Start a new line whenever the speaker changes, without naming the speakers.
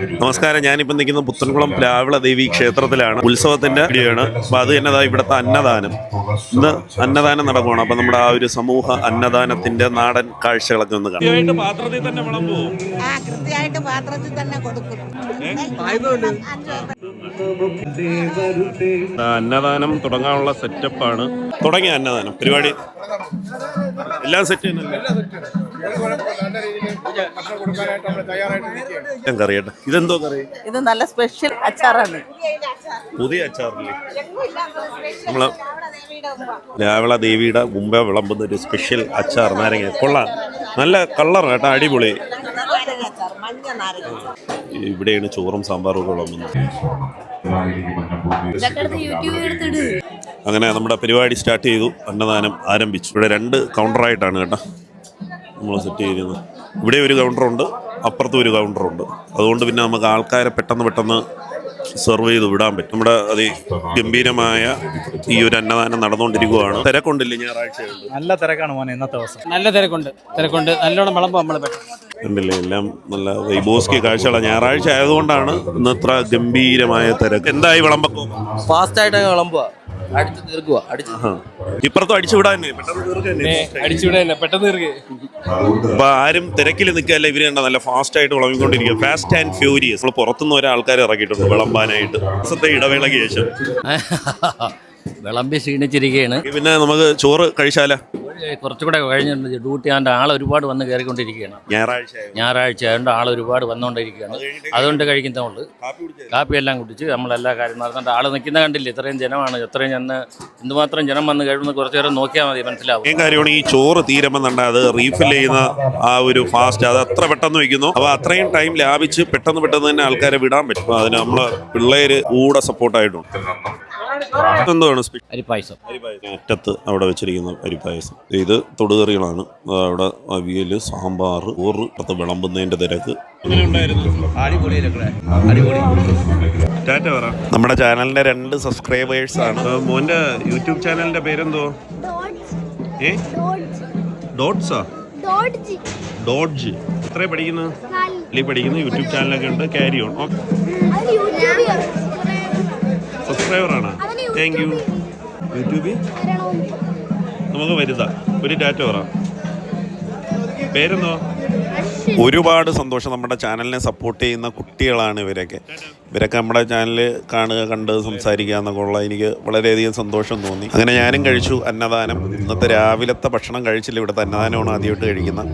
നമസ്കാരം. ഞാനിപ്പോൾ നിൽക്കുന്ന പുത്തൻകുളം പ്ലാവിള ദേവി ക്ഷേത്രത്തിലാണ്. ഉത്സവത്തിന്റെ വീഡിയോയാണ്. അപ്പോൾ അത് തന്നെ ഇവിടുത്തെ അന്നദാനം. ഇന്ന് അന്നദാനം നടക്കുകയാണ്. അപ്പോൾ നമ്മുടെ ആ ഒരു സമൂഹ അന്നദാനത്തിന്റെ നാടൻ കാഴ്ചകളൊക്കെ ഒന്ന് കാണാം. പാത്രത്തിൽ തന്നെ വിളമ്പുമോ?
കൃത്യമായിട്ട് പാത്രത്തിൽ തന്നെ കൊടുക്കും.
അന്നദാനം തുടങ്ങാനുള്ള സെറ്റപ്പാണ്. തുടങ്ങിയ അന്നദാനം പരിപാടി എല്ലാം സെറ്റ് കറിയട്ടെ. ഇതെന്തോ കറി?
ഇത് നല്ല സ്പെഷ്യൽ അച്ചാറാണ്.
പുതിയ അച്ചാറില്ലേ? നമ്മള് രാവിള ദേവിയുടെ മുമ്പേ വിളമ്പുന്ന ഒരു സ്പെഷ്യൽ അച്ചാർ. നാരങ്ങ കൊള്ളാം, നല്ല കളർ കേട്ടോ, അടിപൊളി. ഇവിടെയാണ് ചോറും സാമ്പാറും ഒക്കെ വിളമ്പുന്നത്. അങ്ങനെ നമ്മുടെ പരിപാടി സ്റ്റാർട്ട് ചെയ്തു. അന്നദാനം ആരംഭിച്ചു. ഇവിടെ 2 കൗണ്ടറായിട്ടാണ് കേട്ടോ നമ്മൾ സെറ്റ് ചെയ്തിരുന്നത്. ഇവിടെ ഒരു കൗണ്ടറുണ്ട്, അപ്പുറത്തും ഒരു കൗണ്ടറുണ്ട്. അതുകൊണ്ട് പിന്നെ നമുക്ക് ആൾക്കാരെ പെട്ടെന്ന് സെർവ് ചെയ്ത് വിടാൻ പറ്റും. നമ്മുടെ അതിഗംഭീരമായ ഈ ഒരു അന്നദാനം നടന്നുകൊണ്ടിരിക്കുകയാണ്. തിരക്കുണ്ടില്ലേ? ഞായറാഴ്ച
നല്ല തിരക്കാണ് മോനെ ഇന്നത്തെ ദിവസം.
നല്ല തിരക്കുണ്ട് നല്ലോണം വിളമ്പോ നമ്മള്
ഉണ്ടല്ലേ. എല്ലാം നല്ല വൈബോസ്കി കാഴ്ചകളാണ്. ഞായറാഴ്ച ആയതുകൊണ്ടാണ് ഇന്ന് ഇത്ര ഗംഭീരമായ തിരക്ക്. എന്തായി വിളമ്പോ?
ഫാസ്റ്റ് ആയിട്ട് വിളമ്പുക, അടിച്ചു തീർക്കുക.
ഇപ്പുറത്തും അടിച്ചുവിടാൻ
പെട്ടെന്ന് തീർക്കുക.
അപ്പൊ ആരും തിരക്കിൽ നിൽക്കുകയല്ല. ഇവര് കണ്ട നല്ല ഫാസ്റ്റ് ആയിട്ട് വിളമ്പിക്കൊണ്ടിരിക്കുക. Fast and furious. നമ്മൾ പുറത്തുനിന്ന് ഒരാൾക്കാരെ ഇറക്കിയിട്ടുണ്ട് വിളമ്പാനായിട്ട്. ദിവസത്തെ ഇടവേളയ്ക്ക് ശേഷം
വിളമ്പി ക്ഷീണിച്ചിരിക്കുകയാണ്.
പിന്നെ നമുക്ക് ചോറ് കഴിച്ചാലോ?
കുറച്ചുകൂടെ കഴിഞ്ഞിട്ടുണ്ട്. ഡ്യൂട്ടി ആണ്ട് ആൾ ഒരുപാട് വന്ന് കയറിക്കൊണ്ടിരിക്കുകയാണ്. ഞായറാഴ്ച ആയതുകൊണ്ട് ആൾ ഒരുപാട് വന്നുകൊണ്ടിരിക്കുകയാണ്. അതുകൊണ്ട് കഴിക്കുന്നുള്ളൂ. കാപ്പി എല്ലാം കുടിച്ച് നമ്മളെല്ലാ കാര്യം നടന്നിട്ട് ആൾ നിൽക്കുന്ന കണ്ടില്ലേ? ഇത്രയും ജനമാണ്. എത്രയും എന്തുമാത്രം ജനം വന്ന് കഴിയുന്ന കുറച്ചു നേരം നോക്കിയാൽ മതി, മനസ്സിലാവും.
ഈ കാര്യമാണ് ഈ ചോറ് തീരുമെന്നുണ്ട്. അത് റീഫിൽ ചെയ്യുന്ന ആ ഒരു ഫാസ്റ്റ് അത് അത്ര പെട്ടെന്ന് വയ്ക്കുന്നു. അപ്പോൾ അത്രയും ടൈം ലാഭിച്ച് പെട്ടെന്ന് തന്നെ ആൾക്കാരെ വിടാൻ പറ്റും. അതിന് നമ്മള് പിള്ളേര് കൂടെ സപ്പോർട്ടായിട്ടുണ്ട്. എന്താണ്
അരിപ്പായസം?
അറ്റത്ത് അവിടെ വെച്ചിരിക്കുന്ന അരിപ്പായസം. ഇത് തൊടുകറികളാണ്. അവിടെ അവിയല്, സാമ്പാർ, ചോറ്, അടുത്ത് വിളമ്പുന്നതിന്റെ തിരക്ക്. നമ്മുടെ ചാനലിന്റെ 2 സബ്സ്ക്രൈബേഴ്സ് ആണ്. മോന്റെ യൂട്യൂബ് ചാനലിന്റെ പേരെന്തോ? ഡോഡ്ജ്. എത്ര പഠിക്കുന്നു? യൂട്യൂബ് ചാനലൊക്കെ ഉണ്ട്. Carry on. സബ്സ്ക്രൈബറാണ്. Thank you. യൂട്യൂബിൽ നമുക്ക് വരുതാ. ഒരു ടാറ്റ പറ. പേരെന്തോ? ഒരുപാട് സന്തോഷം. നമ്മുടെ ചാനലിനെ സപ്പോർട്ട് ചെയ്യുന്ന കുട്ടികളാണ് ഇവരൊക്കെ നമ്മുടെ ചാനൽ കാണുക, കണ്ട് സംസാരിക്കുക എന്നൊക്കെ ഉള്ള എനിക്ക് വളരെയധികം സന്തോഷം തോന്നി. അങ്ങനെ ഞാനും കഴിച്ചു അന്നദാനം. ഇന്നത്തെ രാവിലത്തെ ഭക്ഷണം കഴിച്ചില്ല. ഇവിടുത്തെ അന്നദാനമാണ് ആദ്യമായിട്ട് കഴിക്കുന്നത്.